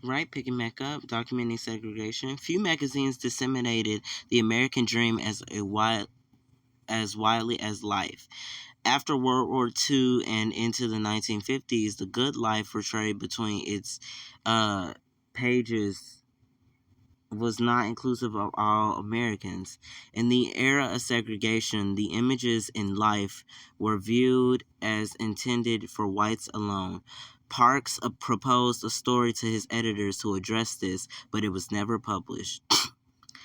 Right, picking back up, documenting segregation. Few magazines disseminated the American dream as widely as Life. After World War II and into the 1950s, the good life portrayed between its uh, pages was not inclusive of all Americans. In the era of segregation, the images in Life were viewed as intended for whites alone. Parks proposed a story to his editors to address this, but it was never published.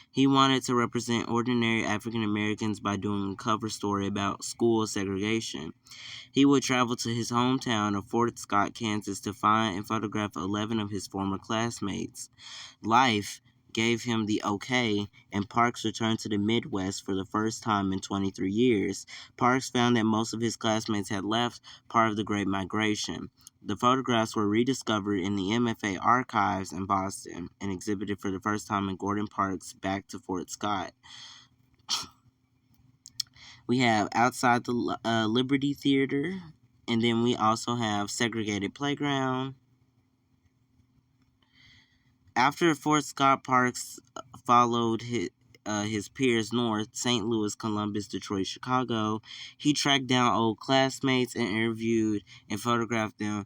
He wanted to represent ordinary African Americans by doing a cover story about school segregation. He would travel to his hometown of Fort Scott, Kansas to find and photograph 11 of his former classmates. Life gave him the okay, and Parks returned to the Midwest for the first time in 23 years. Parks found that most of his classmates had left, part of the Great Migration. The photographs were rediscovered in the MFA archives in Boston and exhibited for the first time in Gordon Parks' Back to Fort Scott. We have Outside the Liberty Theater, and then we also have Segregated Playground. After Fort Scott, Parks followed his peers north, St. Louis, Columbus, Detroit, Chicago. He tracked down old classmates and interviewed and photographed them,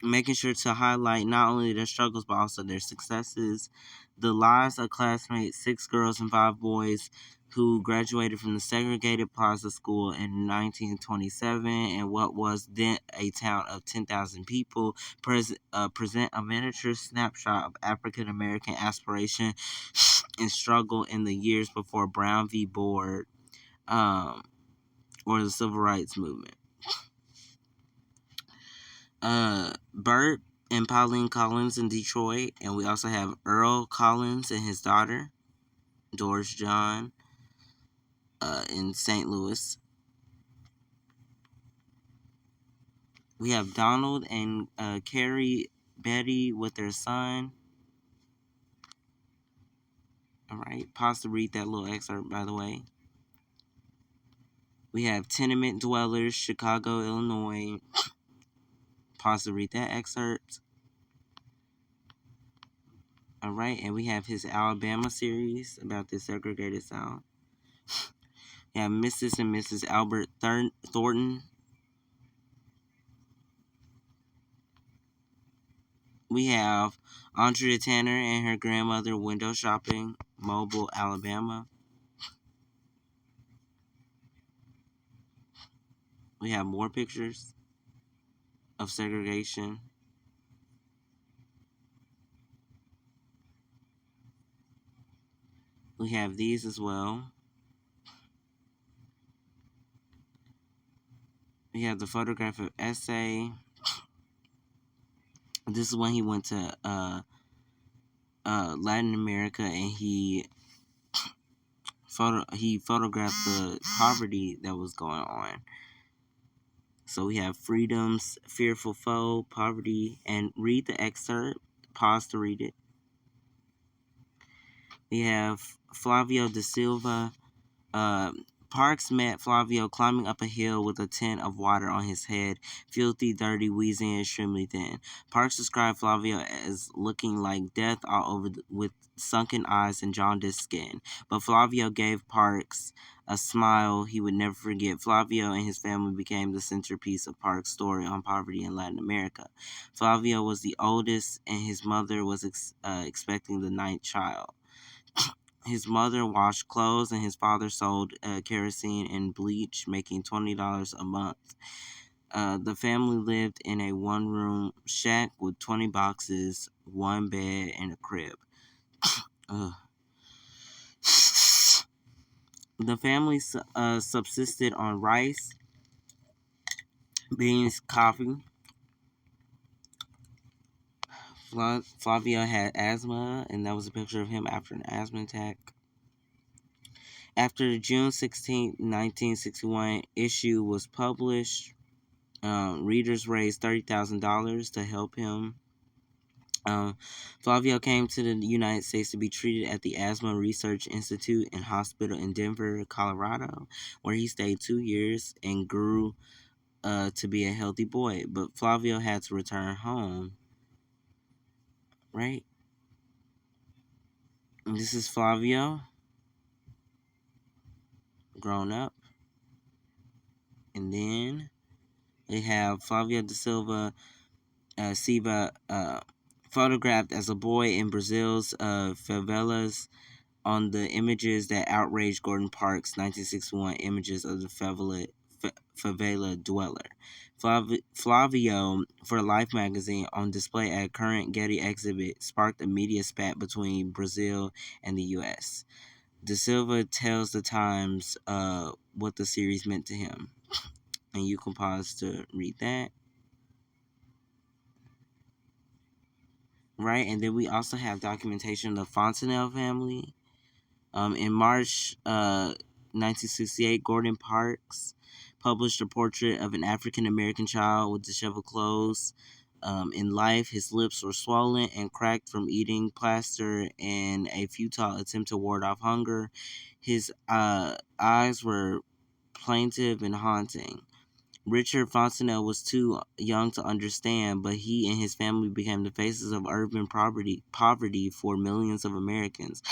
making sure to highlight not only their struggles but also their successes. The lives of classmates, 6 girls and 5 boys, who graduated from the segregated Plaza School in 1927 and what was then a town of 10,000 people, present a miniature snapshot of African American aspiration and struggle in the years before Brown v. Board, or the Civil Rights Movement. Bert and Pauline Collins in Detroit, and we also have Earl Collins and his daughter, Doris John, in St. Louis. We have Donald and Carrie Betty with their son. All right, pause to read that little excerpt, by the way. We have Tenement Dwellers, Chicago, Illinois. Pause to read that excerpt. All right, and we have his Alabama series about the segregated South. We have Mrs. and Mrs. Albert Thornton. We have Andrea Tanner and her grandmother window shopping, Mobile, Alabama. We have more pictures of segregation. We have these as well. We have the photograph of Essay. This is when he went to Latin America and he photographed the poverty that was going on. So we have Freedom's Fearful Foe, Poverty, and read the excerpt. Pause to read it. We have Flavio da Silva. Parks met Flavio climbing up a hill with a tin of water on his head, filthy, dirty, wheezing, and extremely thin. Parks described Flavio as looking like death all over with sunken eyes and jaundiced skin. But Flavio gave Parks a smile he would never forget. Flavio and his family became the centerpiece of Parks' story on poverty in Latin America. Flavio was the oldest, and his mother was expecting the 9th child. His mother washed clothes and his father sold kerosene and bleach, making $20 a month. The family lived in a one-room shack with 20 boxes, 1 bed, and a crib. The family subsisted on rice, beans, coffee. Flavio had asthma, and that was a picture of him after an asthma attack. After the June 16, 1961 issue was published, readers raised $30,000 to help him. Flavio came to the United States to be treated at the Asthma Research Institute and Hospital in Denver, Colorado, where he stayed 2 years and grew to be a healthy boy. But Flavio had to return home. right? And this is Flavio, grown up. And then they have Flavio da Silva Siva, photographed as a boy in Brazil's favelas on the images that outraged Gordon Parks' 1961 images of the favela dweller. Flavio for Life magazine on display at current Getty exhibit sparked a media spat between Brazil and the U.S. Da Silva tells the Times what the series meant to him. And you can pause to read that. Right, and then we also have documentation of the Fontenelle family. In March 1968, Gordon Parks published a portrait of an African American child with disheveled clothes. In life, his lips were swollen and cracked from eating plaster in a futile attempt to ward off hunger. His eyes were plaintive and haunting. Richard Fontenelle was too young to understand, but he and his family became the faces of urban poverty for millions of Americans.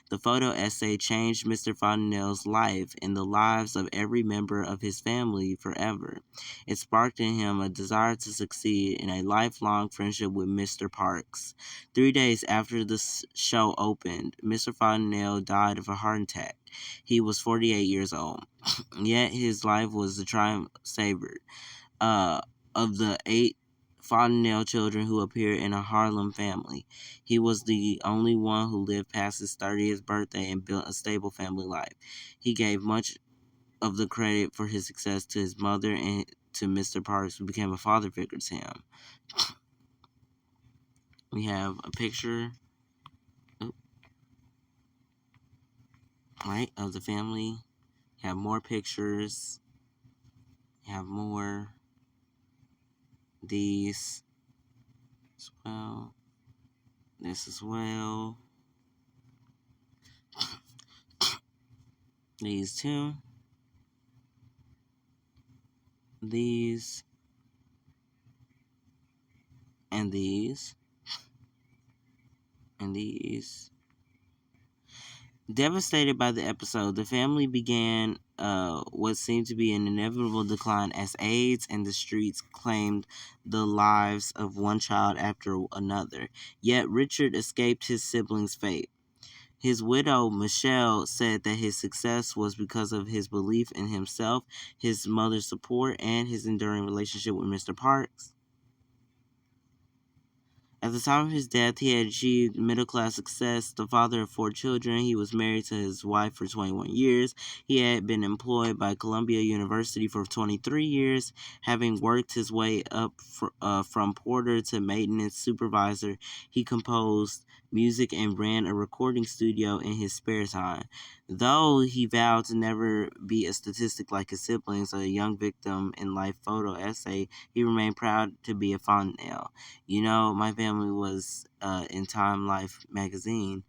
The photo essay changed Mr. Fontenelle's life and the lives of every member of his family forever. It sparked in him a desire to succeed in a lifelong friendship with Mr. Parks. 3 days after the show opened, Mr. Fontenelle died of a heart attack. He was 48 years old. Yet his life was the triumph savored. Of the 8 Fontenelle children who appeared in a Harlem family, he was the only one who lived past his 30th birthday and built a stable family life. He gave much of the credit for his success to his mother and to Mr. Parks, who became a father figure to him. We have a picture, right, of the family. We have more pictures. We have more. These as well. This as well. These two. These. And these. And these. Devastated by the episode, the family began what seemed to be an inevitable decline as AIDS and the streets claimed the lives of one child after another. Yet Richard escaped his siblings' fate. His widow, Michelle, said that his success was because of his belief in himself, his mother's support, and his enduring relationship with Mr. Parks. At the time of his death, he had achieved middle-class success. The father of 4 children, he was married to his wife for 21 years. He had been employed by Columbia University for 23 years, having worked his way up from porter to maintenance supervisor. He composed music and ran a recording studio in his spare time. Though he vowed to never be a statistic like his siblings, a young victim in life photo essay, he remained proud to be a Fontenelle. You know, my family was in Time Life magazine.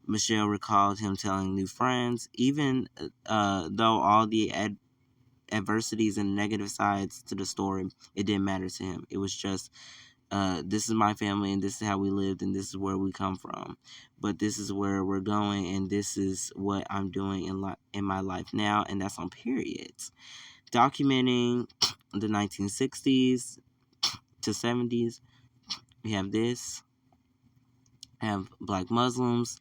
Michelle recalled him telling new friends, even though all the adversities and negative sides to the story, it didn't matter to him. It was just, this is my family, and this is how we lived, and this is where we come from. But this is where we're going, and this is what I'm doing in my life now, and that's on periods. Documenting the 1960s to 70s. We have this. Have Black Muslims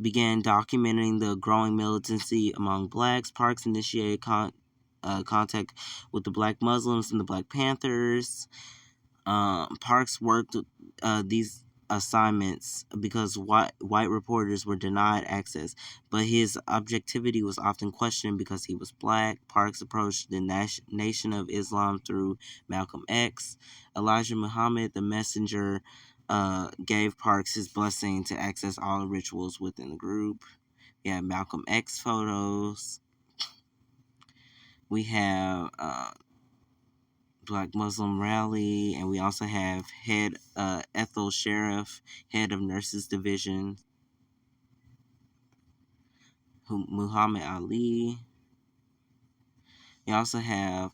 began documenting the growing militancy among blacks. Parks initiated contact with the Black Muslims and the Black Panthers. Parks worked these assignments because white reporters were denied access, but his objectivity was often questioned because he was black. Parks approached the Nation of Islam through Malcolm X. Elijah Muhammad, the messenger, gave Parks his blessing to access all the rituals within the group. We have Malcolm X photos. We have Black Muslim rally, and we also have head Ethel Sheriff, head of Nurses Division, Muhammad Ali. We also have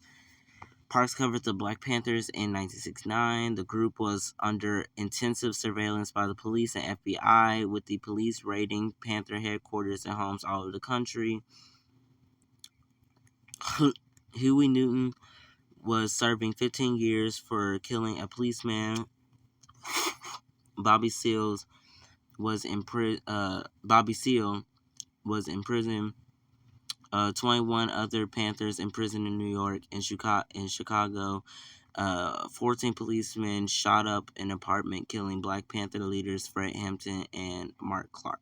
Parks covered the Black Panthers in 1969. The group was under intensive surveillance by the police and FBI, with the police raiding Panther headquarters and homes all over the country. Huey Newton was serving 15 years for killing a policeman. Bobby Seale was in prison. 21 other Panthers in prison in New York and Chicago. 14 policemen shot up an apartment, killing Black Panther leaders Fred Hampton and Mark Clark.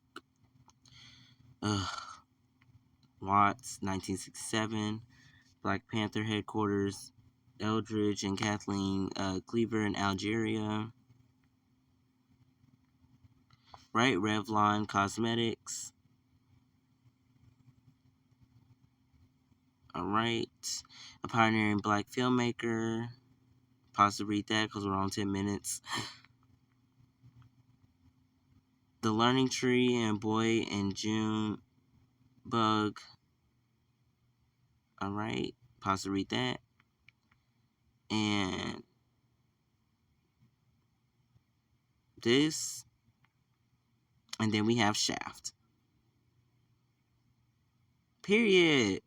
Watts, 1967. Black Panther headquarters, Eldridge and Kathleen Cleaver in Algeria. Right, Revlon Cosmetics. Alright. A pioneering Black filmmaker. Pause to read that because we're on 10 minutes. The Learning Tree and Boy and June Bug. Alright. Pause to read that. And this. And then we have Shaft. Period.